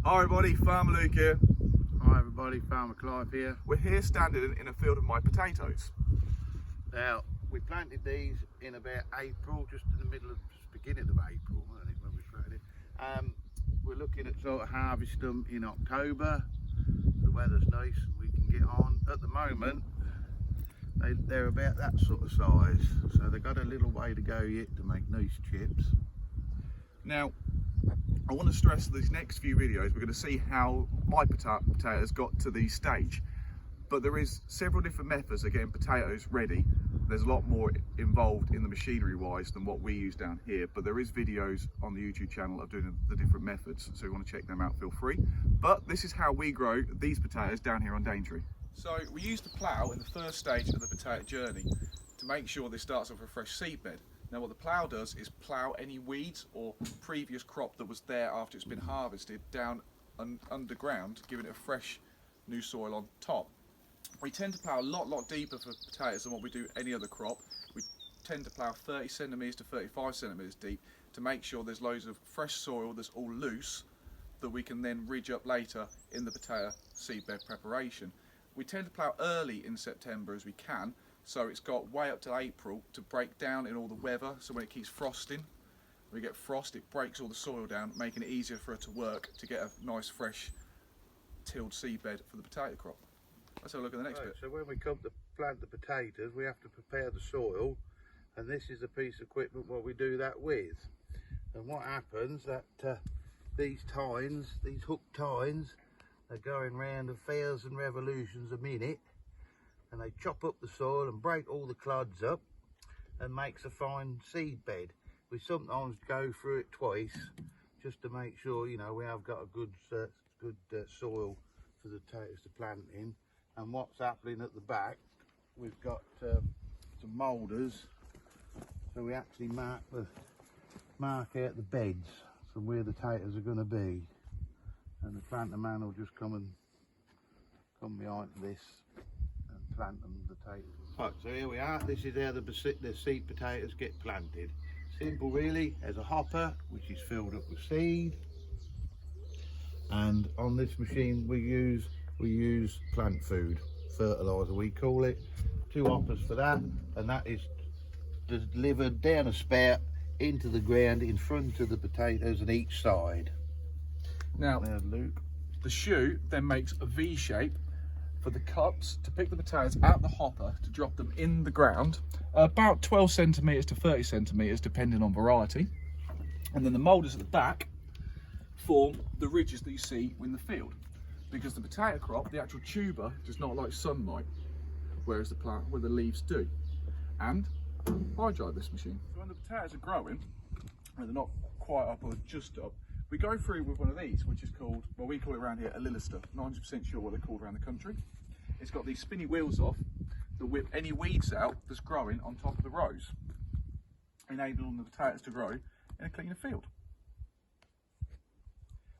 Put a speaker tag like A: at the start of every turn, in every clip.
A: Hi everybody, Farmer Luke here.
B: Hi everybody, Farmer Clive here.
A: We're here standing in a field of my potatoes.
B: Now, we planted these in about April, just in the beginning of April, wasn't it, when we planted it. We're looking at sort of harvest them in October. The weather's nice and we can get on. At the moment, they're about that sort of size, so they've got a little way to go yet to make nice chips.
A: Now, I want to stress these next few videos, we're going to see how my potatoes got to this stage. But there is several different methods of getting potatoes ready. There's a lot more involved in the machinery wise than what we use down here, but there is videos on the YouTube channel of doing the different methods, so if you want to check them out, feel free. But this is how we grow these potatoes down here on Daintree. So we use the plough in the first stage of the potato journey to make sure this starts off a fresh seed bed. Now what the plough does is plough any weeds or previous crop that was there after it's been harvested down underground, giving it a fresh new soil on top. We tend to plough a lot deeper for potatoes than what we do any other crop. We tend to plough 30 centimetres to 35 centimetres deep to make sure there's loads of fresh soil that's all loose that we can then ridge up later in the potato seedbed preparation. We tend to plough early in September as we can, so it's got way up to April to break down in all the weather, so when it keeps frosting, when we get frost, it breaks all the soil down, making it easier for it to work to get a nice fresh tilled seedbed for the potato crop. Let's have a look at the next bit.
B: So when we come to plant the potatoes, we have to prepare the soil, and this is the piece of equipment what we do that with. And what happens that these tines, these hook tines, are going round 1,000 revolutions a minute, and they chop up the soil and break all the clods up and makes a fine seed bed. We sometimes go through it twice just to make sure, you know, we have got a good soil for the potatoes to plant in. And what's happening at the back, we've got some moulders, so we actually mark out the beds from where the potatoes are going to be, and the planter man will just come behind this and plant them, the potatoes. Right, so here we are. This is how the seed potatoes get planted. Simple really. There's a hopper which is filled up with seed, and on this machine we use plant food, fertiliser we call it. 2 hoppers for that, and that is delivered down a spout into the ground in front of the potatoes on each side.
A: Now,
B: Luke,
A: the shoe then makes a V shape for the cups to pick the potatoes out the hopper to drop them in the ground, about 12 centimetres to 30 centimetres depending on variety. And then the moulders at the back form the ridges that you see in the field. Because the potato crop, the actual tuber, does not like sunlight, whereas the plant, where the leaves do. And I drive this machine. So when the potatoes are growing, and they're not quite up or just up, we go through with one of these, which is called, well, we call it around here a lilister. 90% sure what they're called around the country. It's got these spinny wheels off that whip any weeds out that's growing on top of the rows, enabling the potatoes to grow in a cleaner field.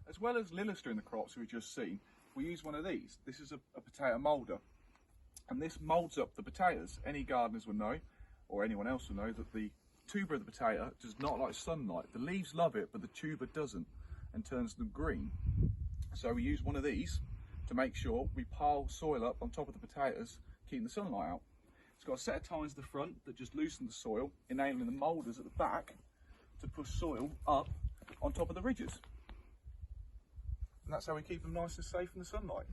A: As well as lilister in the crops we've just seen, we use one of these. This is a potato moulder, and this moulds up the potatoes. Any gardeners will know, or anyone else will know, that the tuber of the potato does not like sunlight. The leaves love it, but the tuber doesn't, and turns them green. So we use one of these to make sure we pile soil up on top of the potatoes, keeping the sunlight out. It's got a set of tines at the front that just loosen the soil, enabling the moulders at the back to push soil up on top of the ridges. And that's how we keep them nice and safe in the sunlight.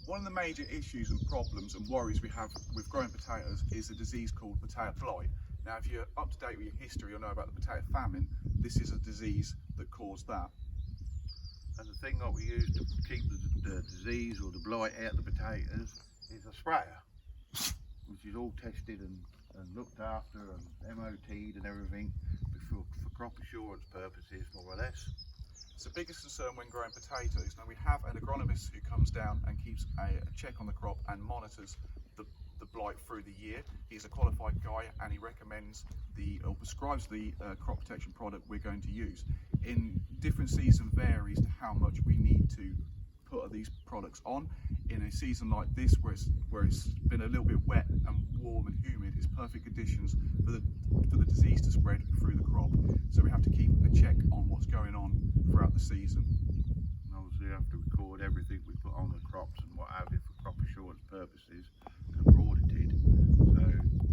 A: One of the major issues and problems and worries we have with growing potatoes is a disease called potato blight. Now, if you're up to date with your history, you'll know about the potato famine. This is a disease that caused that.
B: and the thing that we use to keep the disease or the blight out of the potatoes is a sprayer, which is all tested and looked after and MOT'd and everything for crop assurance purposes, more or less.
A: It's the biggest concern when growing potatoes. Now, we have an agronomist who comes down and keeps a check on the crop and monitors the blight through the year. He's a qualified guy and he recommends or prescribes the crop protection product we're going to use. In different seasons varies to how much we need to put these products on. In a season like this where it's been a little bit wet and warm and humid, it's perfect conditions for the disease to spread through the crop. So we have to keep a check on what's going on throughout the season.
B: purposes can be audited, so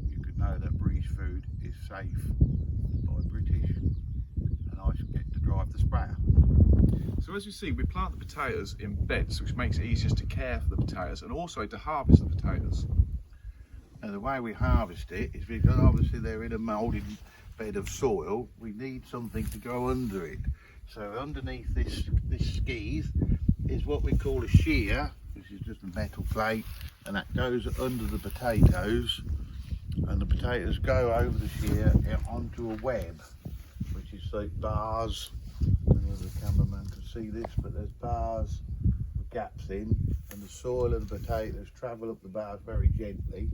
B: you could know that British food is safe by British, and I get to drive the sprayer.
A: So as you see, we plant the potatoes in beds, which makes it easier to care for the potatoes and also to harvest the potatoes.
B: Now the way we harvest it is because obviously they're in a moulded bed of soil, we need something to go under it. So underneath this skis is what we call a shear, which is just a metal plate, and that goes under the potatoes, and the potatoes go over the shear onto a web, which is like bars. I don't know if the cameraman can see this, but there's bars with gaps in, and the soil of the potatoes travel up the bars very gently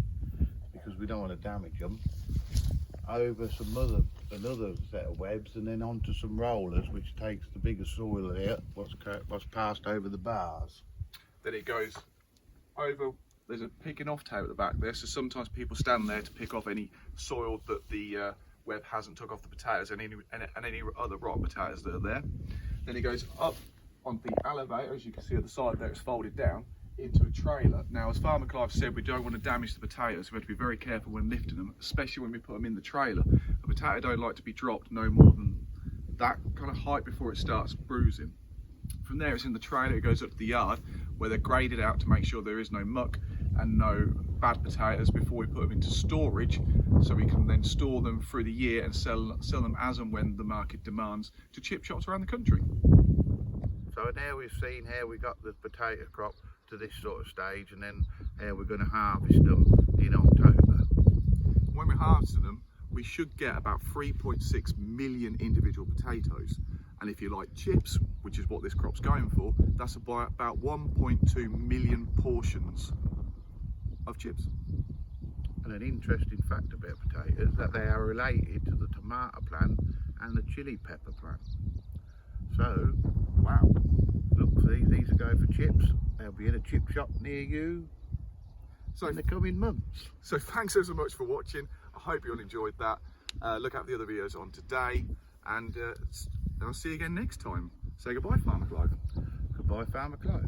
B: because we don't want to damage them, over another set of webs, and then onto some rollers, which takes the bigger soil out, what's passed over the bars.
A: Then it goes over, there's a picking off tab at the back there, so sometimes people stand there to pick off any soil that the web hasn't took off the potatoes and any other rotten potatoes that are there. Then it goes up on the elevator, as you can see at the side there, it's folded down into a trailer. Now, as Farmer Clive said, we don't want to damage the potatoes, we have to be very careful when lifting them, especially when we put them in the trailer. A potato don't like to be dropped no more than that kind of height before it starts bruising. From there, it's in the trailer, it goes up to the yard where they're graded out to make sure there is no muck and no bad potatoes before we put them into storage, so we can then store them through the year and sell them as and when the market demands to chip shops around the country.
B: So now we've seen how we got the potato crop to this sort of stage, and then how we're going to harvest them in October.
A: When we're harvesting them, we should get about 3.6 million individual potatoes, and if you like chips, which is what this crop's going for, that's about 1.2 million portions of chips.
B: And an interesting fact about potatoes is that they are related to the tomato plant and the chili pepper plant. So, wow, look for these are going for chips. They'll be in a chip shop near you in the coming months.
A: So thanks so much for watching. I hope you all enjoyed that. Look out for the other videos on today, and I'll see you again next time. Say goodbye, Farmer Clive.
B: Goodbye, Farmer Clive.